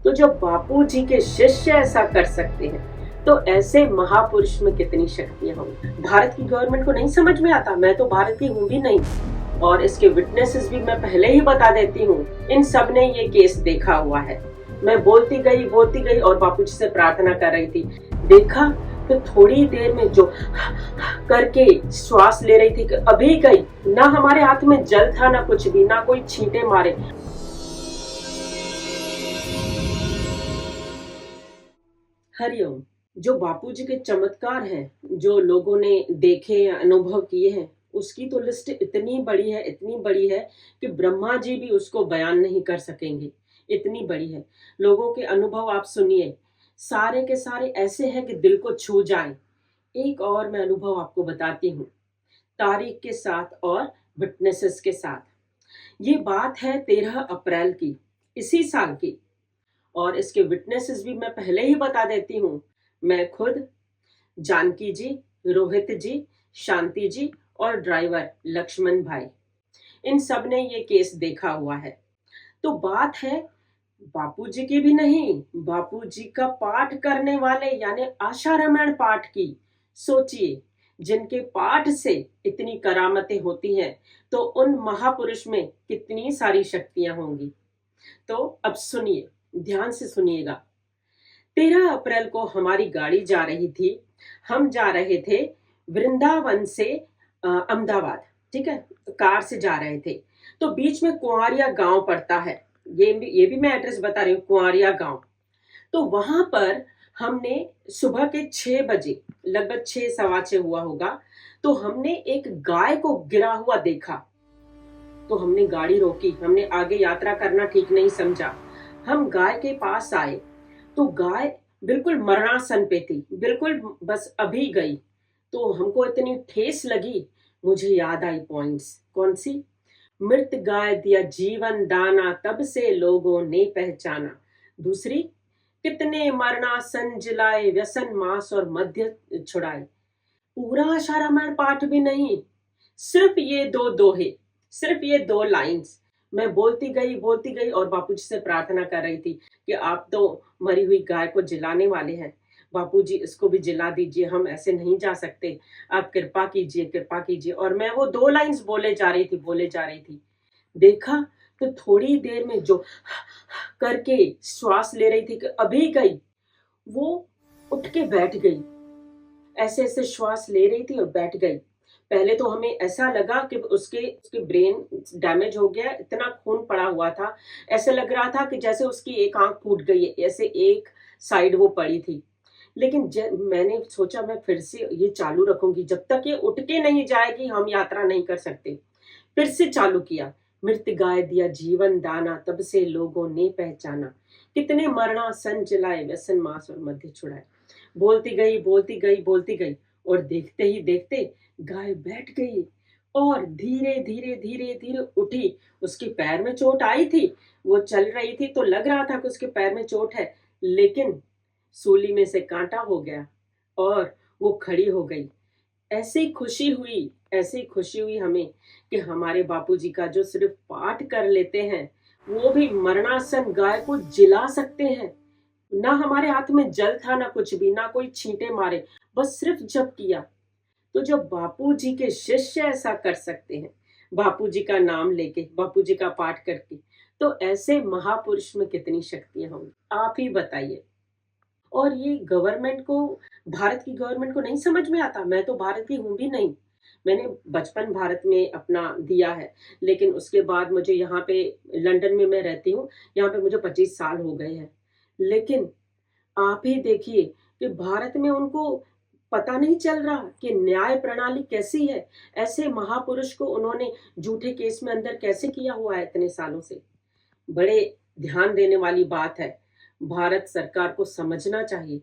तो जब बापू जी के शिष्य ऐसा कर सकते हैं तो ऐसे महापुरुष में कितनी शक्तियां होंगी। भारत की गवर्नमेंट को नहीं समझ में आता, मैं तो भारत की हूं भी नहीं। और इसके विटनेसेस भी मैं पहले ही बता देती हूँ, इन सब ने ये केस देखा हुआ है। मैं बोलती गई और बापू जी से प्रार्थना कर रही थी। देखा तो थोड़ी देर में जो करके श्वास ले रही थी कि अभी गई। ना हमारे हाथ में जल था, ना कुछ भी, ना कोई छींटे मारे। हरिओम। जो बापूजी के चमत्कार हैं, जो लोगों ने देखे या अनुभव किए हैं, उसकी तो लिस्ट इतनी बड़ी है, इतनी बड़ी है कि ब्रह्मा जी भी उसको बयान नहीं कर सकेंगे। इतनी बड़ी है। लोगों के अनुभव आप सुनिए, सारे के सारे ऐसे हैं कि दिल को छू जाए। एक और मैं अनुभव आपको बताती हूँ, तारीख के साथ और विटनेसेस के साथ। ये बात है 13 अप्रैल की, इसी साल की। और इसके विटनेसेस भी मैं पहले ही बता देती हूँ। मैं खुद, जानकी जी, रोहित जी, शांति जी और ड्राइवर लक्ष्मण भाई, इन सब ने ये केस देखा हुआ है। तो बात है बापूजी की भी नहीं, बापूजी का पाठ करने वाले यानी आशा रामायण पाठ की। सोचिए, जिनके पाठ से इतनी करामतें होती हैं, तो उन महापुरुष में कितनी सारी शक्तियां होंगी। तो अब सुनिए, ध्यान से सुनिएगा। 13 अप्रैल को हमारी गाड़ी जा रही थी। हम जा रहे थे वृंदावन से अहमदाबाद। ठीक है, कार से जा रहे थे। तो बीच में कुंवारिया गांव पड़ता है। ये भी मैं एड्रेस बता रही हूँ, कुंवारिया गांव। तो वहां पर हमने सुबह के 6 बजे, लगभग 6 सवा 6 हुआ होगा, तो हमने एक गाय को गिरा हुआ देखा। तो हमने गाड़ी रोकी, हमने आगे यात्रा करना ठीक नहीं समझा। हम गाय के पास आए तो गाय बिल्कुल मरणासन पे थी, बिल्कुल बस अभी गई। तो हमको इतनी ठेस लगी, मुझे याद आई पॉइंट्स। कौन सी? मृत गाय दिया जीवन दाना, तब से लोगों ने पहचाना। दूसरी, कितने मरणासन जिलाए, व्यसन मांस और मध्य छुड़ाए। पूरा आशा रामायण पाठ भी नहीं, सिर्फ ये दो दोहे, सिर्फ ये 2 लाइंस। मैं बोलती गई और बापूजी से प्रार्थना कर रही थी कि आप तो मरी हुई गाय को जिलाने वाले हैं, बापूजी इसको भी जिला दीजिए, हम ऐसे नहीं जा सकते, आप कृपा कीजिए, कृपा कीजिए। और मैं वो 2 लाइंस बोले जा रही थी। देखा तो थोड़ी देर में जो करके श्वास ले रही थी कि अभी गई, वो उठ के बैठ गई। ऐसे ऐसे श्वास ले रही थी और बैठ गई। पहले तो हमें ऐसा लगा कि उसके उसके ब्रेन डैमेज हो गया, इतना खून पड़ा हुआ था। ऐसे लग रहा था कि जैसे उसकी एक आंख फूट गई है, ऐसे एक साइड वो पड़ी थी। लेकिन मैंने सोचा मैं फिर से ये चालू रखूंगी, जब तक ये उठ के नहीं जाएगी हम यात्रा नहीं कर सकते। फिर से चालू किया। मृत गाय दिया जीवन दाना, तब से लोगों ने पहचाना। कितने मरना सन जलाए, व्यसन मांस और मध्य छुड़ाए। बोलती गई और देखते ही देखते गाय बैठ गई और धीरे धीरे धीरे धीरे उठी। उसके पैर में चोट आई थी, वो चल रही थी तो लग रहा था कि उसके पैर में चोट है, लेकिन सूली में से कांटा हो गया और वो खड़ी हो गई। ऐसी खुशी हुई हमें कि हमारे बापूजी का जो सिर्फ पाठ कर लेते हैं, वो भी मरणासन गाय को जिला सकते हैं। ना हमारे हाथ में जल था, ना कुछ भी, ना कोई छींटे मारे, बस सिर्फ जप किया। तो जब बापूजी के शिष्य ऐसा कर सकते हैं, बापूजी का नाम लेके, बापूजी का पाठ करके, तो ऐसे महापुरुष में कितनी शक्तियां होंगी, आप ही बताइए। और ये गवर्नमेंट को, भारत की गवर्नमेंट को नहीं समझ में आता, मैं तो भारत की हूं भी नहीं। मैंने बचपन भारत में अपना दिया है, लेकिन उसके बाद मुझे यहाँ पे, लंदन में मैं रहती हूँ, यहाँ पे मुझे 25 साल हो गए हैं। लेकिन आप ही देखिए कि भारत में उनको पता नहीं चल रहा कि न्याय प्रणाली कैसी है। ऐसे महापुरुष को उन्होंने झूठे केस में अंदर कैसे किया हुआ है इतने सालों से। बड़े ध्यान देने वाली बात है, भारत सरकार को समझना चाहिए।